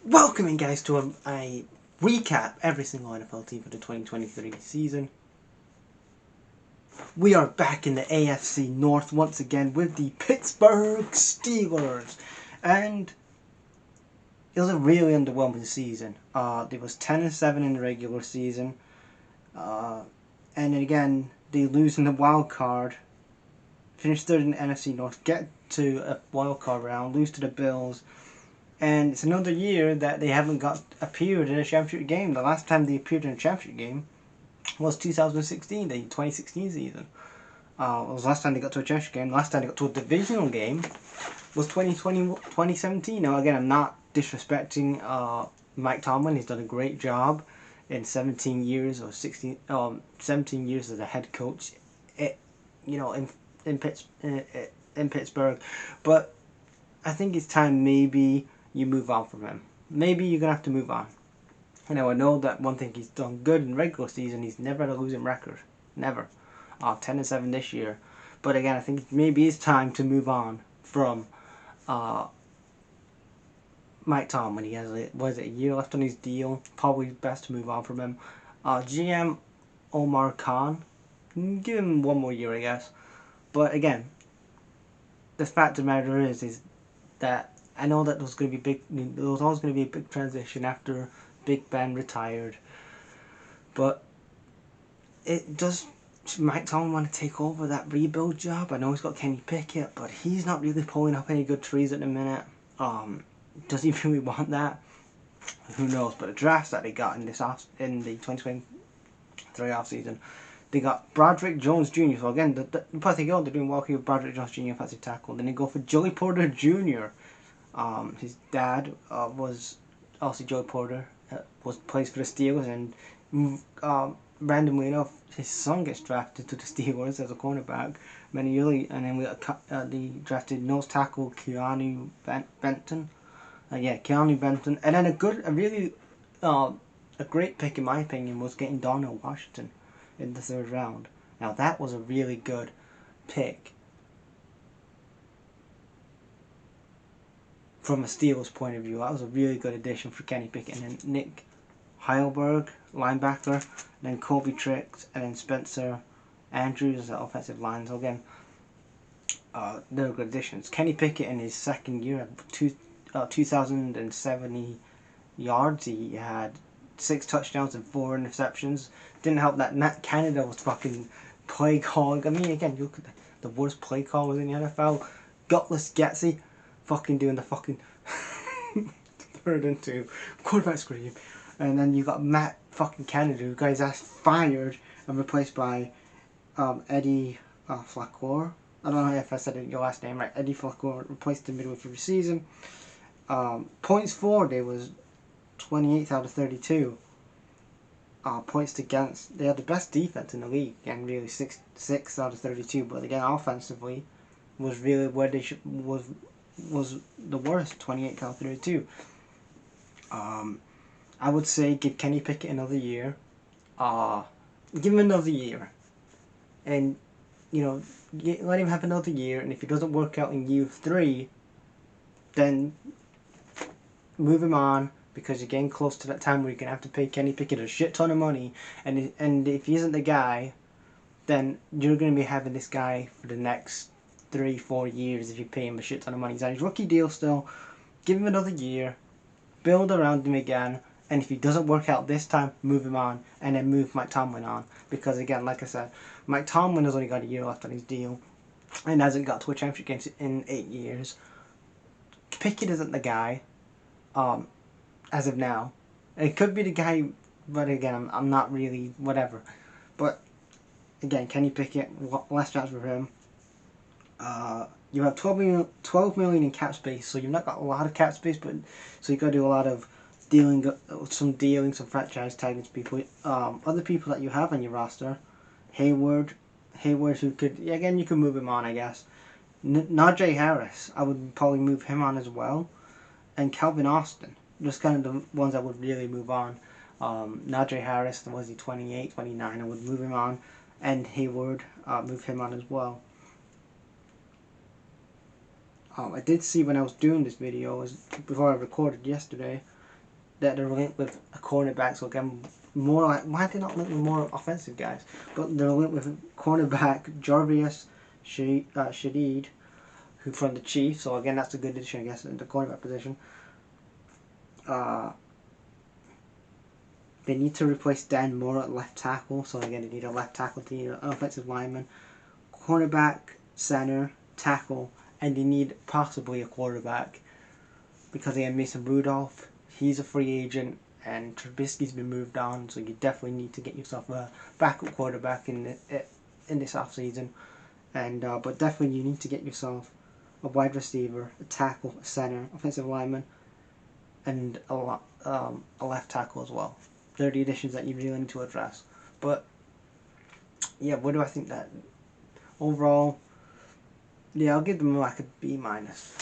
Welcome in, guys, to a recap every single NFL team for the 2023 season. We are back in the AFC North once again with the Pittsburgh Steelers, and it was a really underwhelming season. They was 10-7 in the regular season, and then again they lose in the wild card, finish third in the NFC North, get to a wild card round, lose to the Bills. And it's another year that they haven't appeared in a championship game. The last time they appeared in a championship game was 2016, the 2016 season. It was the last time they got to a championship game. The last time they got to a divisional game was 2017. Now, again, I'm not disrespecting Mike Tomlin. He's done a great job in 17 years or 17 years as a head coach. In Pittsburgh, but I think it's time maybe you move on from him. Maybe you're going to have to move on. I know that one thing he's done good in regular season, he's never had a losing record. Never. 10-7 this year. But again, I think maybe it's time to move on from Mike Tomlin. He has a year left on his deal. Probably best to move on from him. GM Omar Khan, give him one more year, I guess. But again, the fact of the matter is that I know that there was always going to be a big transition after Big Ben retired, but does Mike Tomlin want to take over that rebuild job? I know he's got Kenny Pickett, but he's not really pulling up any good trees at the minute. Does he really want that? Who knows? But the drafts that they got in the 2023 offseason, they got Broderick Jones Jr. So again, they're doing well here with Broderick Jones Jr. offensive tackle. Then they go for Joey Porter Jr. His dad was also Joey Porter, plays for the Steelers, and randomly enough, his son gets drafted to the Steelers as a cornerback many years. And then we got the drafted nose tackle Keanu Benton. Keanu Benton, and then a great pick in my opinion was getting Darnell Washington in the third round. Now that was a really good pick from a Steelers point of view. That was a really good addition for Kenny Pickett. And then Nick Heilberg, linebacker, and then Colby Tricks, and then Spencer Andrews as the offensive line. So again, they're good additions. Kenny Pickett in his second year had 2,070 yards. He had 6 touchdowns and 4 interceptions. Didn't help that Matt Canada was fucking play calling. I mean, again, you look at the worst play callers in the NFL. Gutless Getsy fucking doing the fucking third and 2 quarterback screen. And then you got Matt fucking Canada, who got his ass fired and replaced by Eddie Flacor. I don't know if I said your last name right. Eddie Flacor replaced him midway through the season. Points for, they was 28th out of 32. Points against, they had the best defense in the league, and really 6 out of 32. But again, offensively was really where they was the worst, 28 out of 32. I would say give Kenny Pickett another year. Give him another year, and let him have another year. And if it doesn't work out in year 3, then move him on, because you're getting close to that time where you're gonna have to pay Kenny Pickett a shit ton of money. And if he isn't the guy, then you're gonna be having this guy for the next 3-4 years if you pay him a shit ton of money. He's on his rookie deal still. Give him another year, build around him again, and if he doesn't work out this time, move him on, and then move Mike Tomlin on. Because again, like I said, Mike Tomlin has only got a year left on his deal and hasn't got to a championship game in 8 years. Pickett isn't the guy, as of now. It could be the guy, but again, I'm not really whatever. But again, Kenny Pickett, last chance for him. You have 12 million in cap space, so you've not got a lot of cap space, but so you got to do a lot of some franchise tagging to people. Other people that you have on your roster, Hayward, who could, again, you could move him on, I guess. Najee Harris, I would probably move him on as well, and Calvin Austin, just kind of the ones I would really move on. Najee Harris, was he 28, 29? I would move him on, and Hayward, move him on as well. I did see when I was doing this video, before I recorded yesterday, that they're linked with a cornerback. So again, more like, why are they not linked with more offensive guys? But they're linked with cornerback Jarvis Shadid, who from the Chiefs. So again, that's a good addition, I guess, in the cornerback position. They need to replace Dan Moore at left tackle. So again, they need a left tackle, they need an offensive lineman, cornerback, center, tackle, and they need possibly a quarterback, because they have Mason Rudolph. He's a free agent, and Trubisky's been moved on, so you definitely need to get yourself a backup quarterback in this offseason. And but definitely you need to get yourself a wide receiver, a tackle, a center, offensive lineman, and a left tackle as well. They're the additions that you really need to address. But yeah, what do I think that overall? Yeah, I'll give them like a B minus.